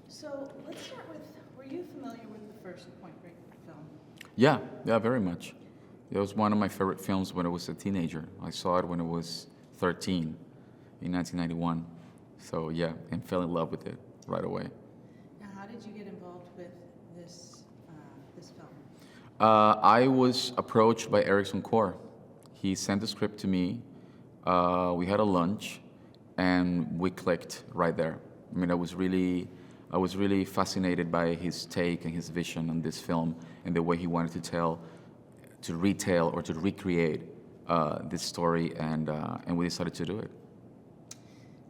So let's start with, were you familiar with the first Point Break film? Yeah, very much. It was one of my favorite films when I was a teenager. I saw it when I was 13 in 1991. So yeah, and fell in love with it right away. Now, how did you get involved with this film? I was approached by Ericson Core. He sent the script to me. We had a lunch, and we clicked right there. I mean, I was really fascinated by his take and his vision on this film and the way he wanted to retell or to recreate this story, and we decided to do it.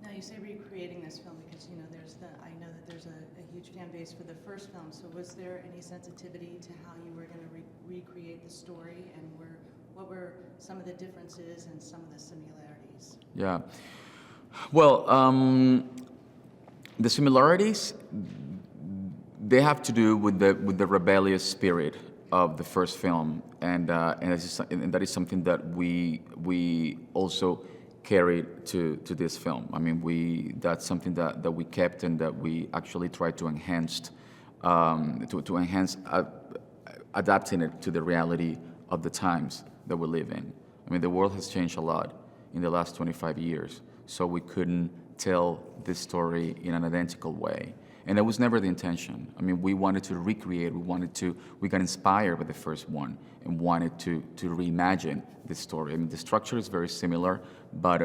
Now, you say recreating this film because I know that there's a huge fan base for the first film. So was there any sensitivity to how you were going to recreate the story, and what were some of the differences and some of the similarities? Yeah. Well, the similarities, they have to do with the rebellious spirit of the first film, and that is something that we also carried to this film. I mean, that's something that we kept and that we actually tried to enhance, adapting it to the reality of the times that we live in. I mean, the world has changed a lot in the last 25 years, so we couldn't tell this story in an identical way. And that was never the intention. I mean, we wanted to recreate, we got inspired by the first one and wanted to reimagine this story. I mean, the structure is very similar, but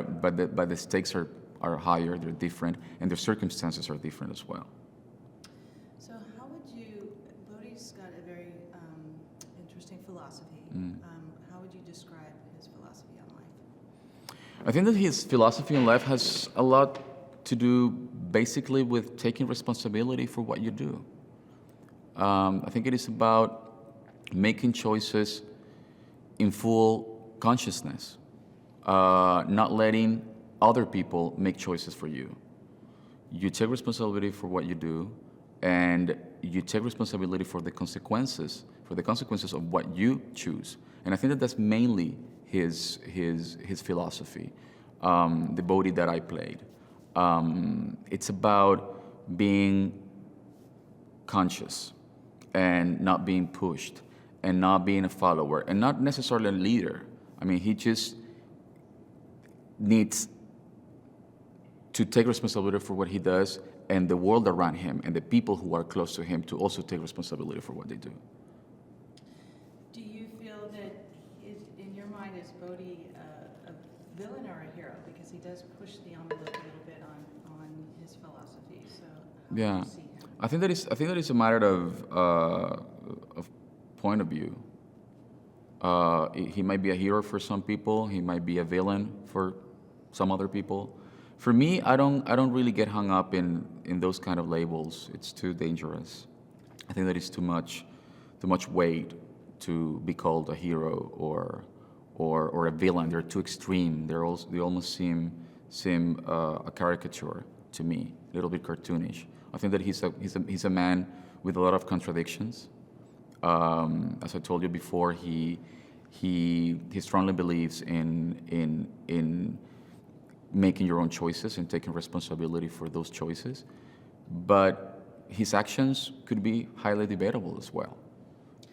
the stakes are higher, they're different, and the circumstances are different as well. So how would Bodhi's got a very interesting philosophy. How would you describe his philosophy on life? I think that his philosophy on life has a lot to do basically with taking responsibility for what you do. I think it is about making choices in full consciousness, not letting other people make choices for you. You take responsibility for what you do, and you take responsibility for the consequences of what you choose. And I think that that's mainly his philosophy, the Bodhi that I played. It's about being conscious and not being pushed and not being a follower and not necessarily a leader. I mean, he just needs to take responsibility for what he does, and the world around him and the people who are close to him to also take responsibility for what they do. Do you feel that, in your mind, is Bodhi a villain or a hero? Because he does push the envelope a little bit on his philosophy. So how do you see him? I think that is a matter of point of view. He might be a hero for some people. He might be a villain for some other people. For me, I don't really get hung up in those kind of labels. It's too dangerous. I think that it's too much weight to be called a hero or a villain. They're too extreme. They almost seem a caricature to me, a little bit cartoonish. I think that he's a man with a lot of contradictions. As I told you before, he strongly believes in making your own choices and taking responsibility for those choices, but his actions could be highly debatable as well,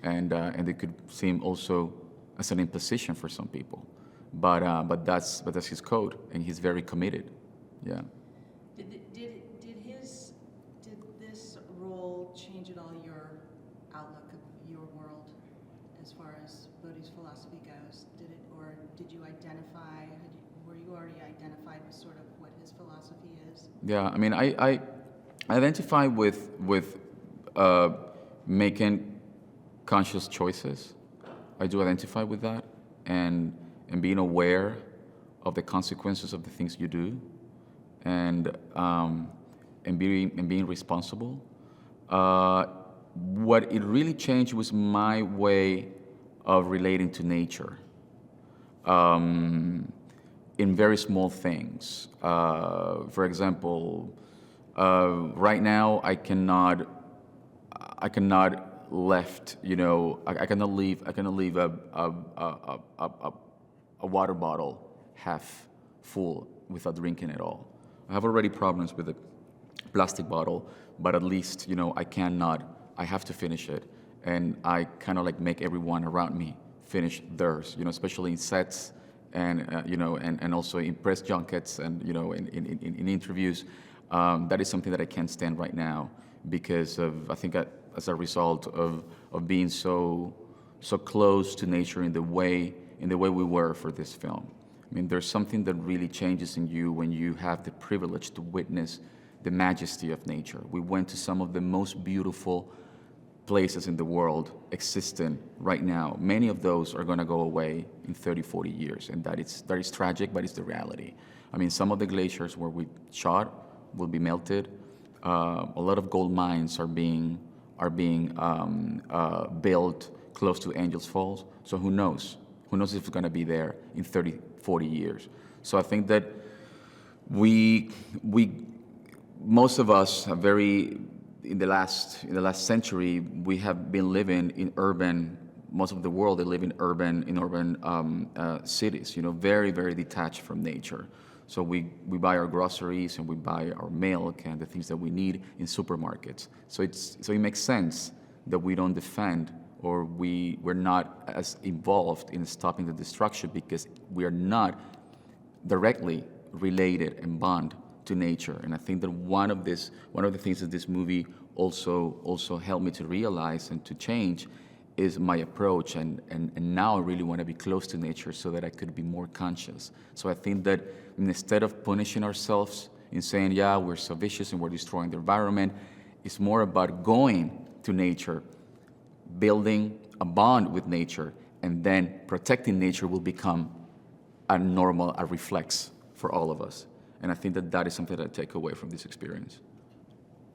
and they could seem also as an imposition for some people, but that's his code, and he's very committed. Yeah. Did this role change at all your outlook of your world as far as Bodhi's philosophy goes? Or did you identify? Were you already identified with sort of what his philosophy is? Yeah, I mean, I identify with making conscious choices. I do identify with that, and being aware of the consequences of the things you do, and being responsible. What it really changed was my way of relating to nature. In very small things. For example, right now I cannot leave a water bottle half full without drinking it all. I have already problems with the plastic bottle, but at least, you know, I have to finish it. And I kind of like make everyone around me finish theirs, you know, especially in sets and, you know, and also in press junkets and, you know, in interviews. That is something that I can't stand right now because of, I think as a result of being so close to nature in the way we were for this film. I mean, there's something that really changes in you when you have the privilege to witness the majesty of nature. We went to some of the most beautiful places in the world existent right now. Many of those are going to go away in 30, 40 years, and that is tragic, but it's the reality. I mean, some of the glaciers where we shot will be melted. A lot of gold mines are being built close to Angels Falls. So who knows? Who knows if it's going to be there in 30, 40 years? So I think that we most of us are in the last century, we have been living in urban. Most of the world, they live in urban cities. You know, very, very detached from nature. So we buy our groceries and we buy our milk and the things that we need in supermarkets. So it makes sense that we don't defend or we're not as involved in stopping the destruction because we are not directly related and bond to nature. And I think that one of the things that this movie also helped me to realize and to change is my approach. And now I really want to be close to nature so that I could be more conscious. So I think that instead of punishing ourselves in saying, yeah, we're so vicious and we're destroying the environment, it's more about going to nature, building a bond with nature, and then protecting nature will become a reflex for all of us. And I think that is something that I take away from this experience.